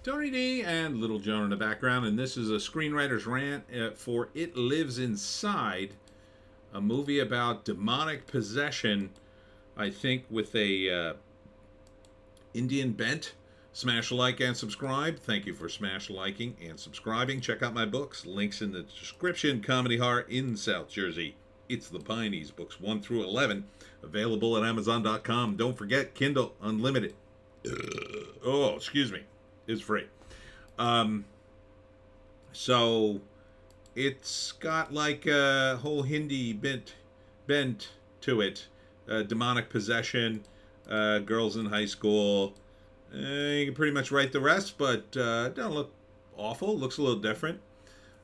Tony D and Little Joan in the background, and this is a screenwriter's rant for It Lives Inside, a movie about demonic possession, I think with a Indian bent. Smash like and subscribe. Thank you for smash liking and subscribing. Check out my books. Links in the description. Comedy Horror in South Jersey. It's the Pineys, books 1 through 11. Available at Amazon.com. Don't forget, Kindle Unlimited. Oh, excuse me. Is free. So it's got like a whole Hindi bent to it. Demonic possession, girls in high school. You can pretty much write the rest, but don't look awful. Looks a little different.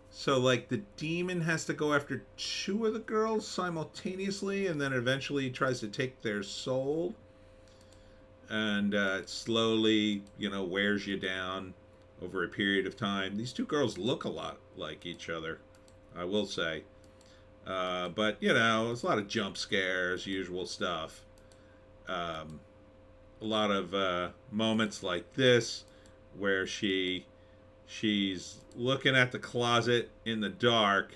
So like the demon has to go after two of the girls simultaneously, and then eventually tries to take their soul. And it slowly, wears you down over a period of time. These two girls look a lot like each other, I will say. But, it's a lot of jump scares, usual stuff. A lot of moments like this where she's looking at the closet in the dark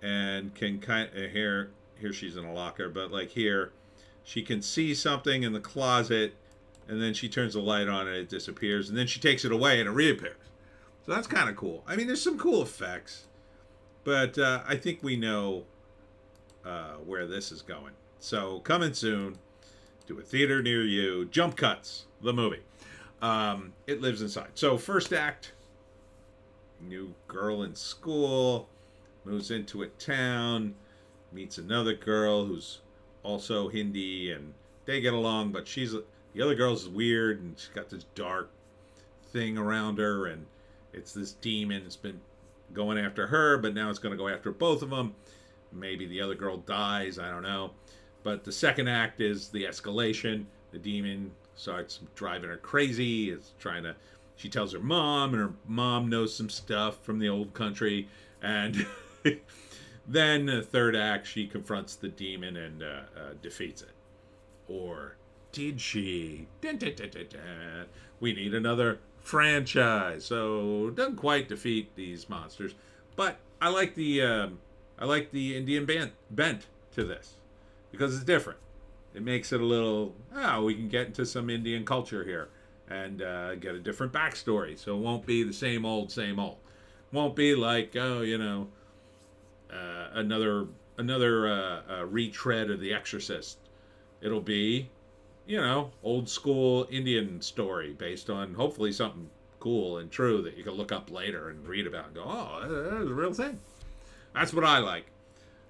and can kind of, here she's in a locker, but like here, she can see something in the closet, and then she turns the light on and it disappears, and then she takes it away and it reappears. So that's kind of cool. I mean, there's some cool effects, but I think we know where this is going. So coming soon to a theater near you. Jump Cuts, the movie. It Lives Inside. So first act, new girl in school, moves into a town, meets another girl who's also Hindi, and they get along, but the other girl's weird, and she's got this dark thing around her, and it's this demon that's been going after her, but now it's going to go after both of them. Maybe the other girl dies, I don't know. But the second act is the escalation. The demon starts driving her crazy. She tells her mom, and her mom knows some stuff from the old country. And then the third act, she confronts the demon and defeats it. Or did she? Dun, dun, dun, dun, dun. We need another franchise. So doesn't quite defeat these monsters, but I like the Indian bent to this because it's different. It makes it a little. We can get into some Indian culture here and get a different backstory. So it won't be the same old, same old. Won't be like another retread of The Exorcist. It'll be, old school Indian story based on hopefully something cool and true that you can look up later and read about and go, oh, that's a real thing. That's what I like.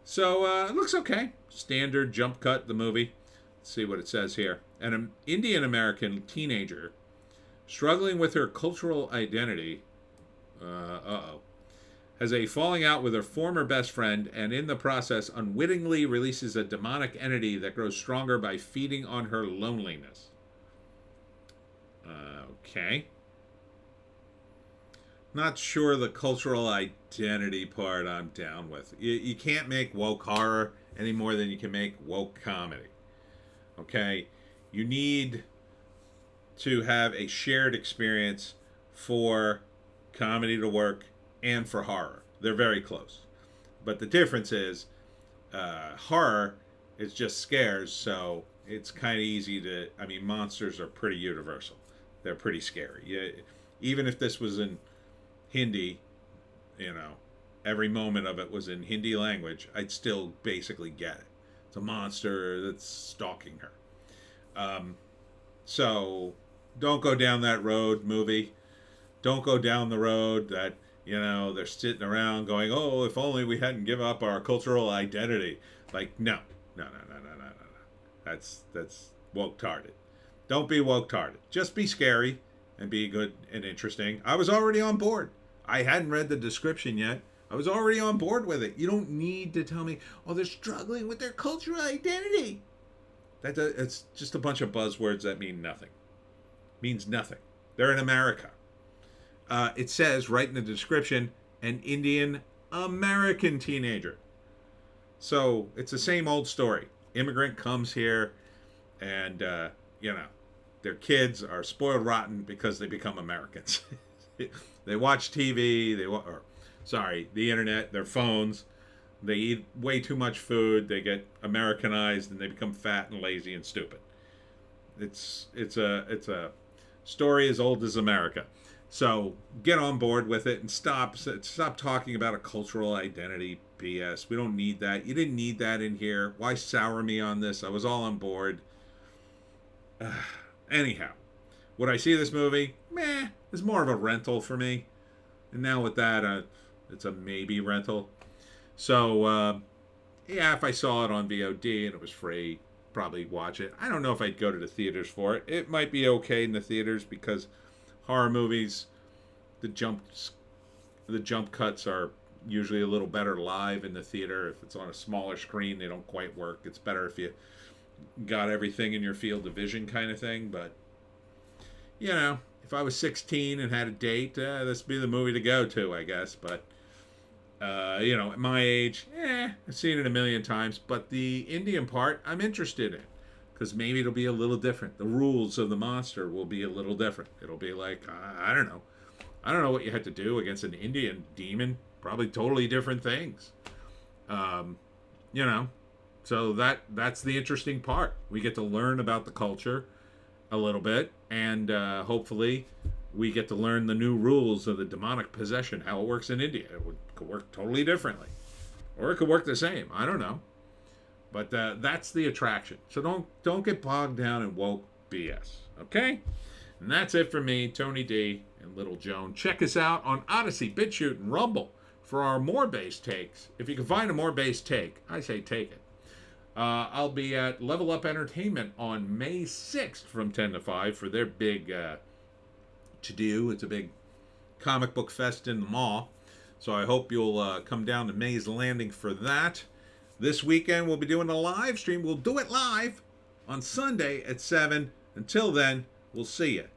So it looks okay. Standard jump cut, the movie. Let's see what it says here. An Indian American teenager struggling with her cultural identity. Has a falling out with her former best friend, and in the process unwittingly releases a demonic entity that grows stronger by feeding on her loneliness. Okay. Not sure the cultural identity part I'm down with. You can't make woke horror any more than you can make woke comedy. Okay? You need to have a shared experience for comedy to work and for horror. They're very close. But the difference is horror is just scares, so it's kind of easy to... I mean, monsters are pretty universal. They're pretty scary. Even if this was in Hindi, every moment of it was in Hindi language, I'd still basically get it. It's a monster that's stalking her. So don't go down that road, movie. Don't go down the road that, they're sitting around going, oh, if only we hadn't given up our cultural identity. Like, no. That's woke-tarded. Don't be woke-tarded. Just be scary and be good and interesting. I was already on board. I hadn't read the description yet. I was already on board with it. You don't need to tell me, oh, they're struggling with their cultural identity. It's just a bunch of buzzwords that mean nothing. Means nothing. They're in America. It says right in the description, an Indian American teenager. So it's the same old story. Immigrant comes here and, their kids are spoiled rotten because they become Americans. They watch TV. The internet, their phones. They eat way too much food. They get Americanized and they become fat and lazy and stupid. It's a story as old as America. So get on board with it and stop talking about a cultural identity BS. We don't need that. You didn't need that in here. Why sour me on this? I was all on board. Anyhow, would I see this movie? Meh. It's more of a rental for me. And now with that, it's a maybe rental. So yeah, if I saw it on VOD and it was free, probably watch it. I don't know if I'd go to the theaters for it. It might be okay in the theaters because horror movies, the jump cuts are usually a little better live in the theater. If it's on a smaller screen, they don't quite work. It's better if you got everything in your field of vision kind of thing. But you know, if I was 16 and had a date, this would be the movie to go to, I guess. But you know, at my age, I've seen it a million times. But the Indian part, I'm interested in. Because maybe it'll be a little different. The rules of the monster will be a little different. It'll be like, I don't know. I don't know what you had to do against an Indian demon. Probably totally different things. You know, so that's the interesting part. We get to learn about the culture a little bit. And hopefully we get to learn the new rules of the demonic possession, how it works in India. Could work totally differently. Or it could work the same. I don't know. But that's the attraction. So don't get bogged down in woke BS. Okay? And that's it for me, Tony D, and Little Joan. Check us out on Odysee, Bitchute, and Rumble for our more based takes. If you can find a more based take, I say take it. I'll be at Level Up Entertainment on May 6th from 10 to 5 for their big to-do. It's a big comic book fest in the mall. So I hope you'll come down to Mays Landing for that. This weekend, we'll be doing a live stream. We'll do it live on Sunday at 7. Until then, we'll see you.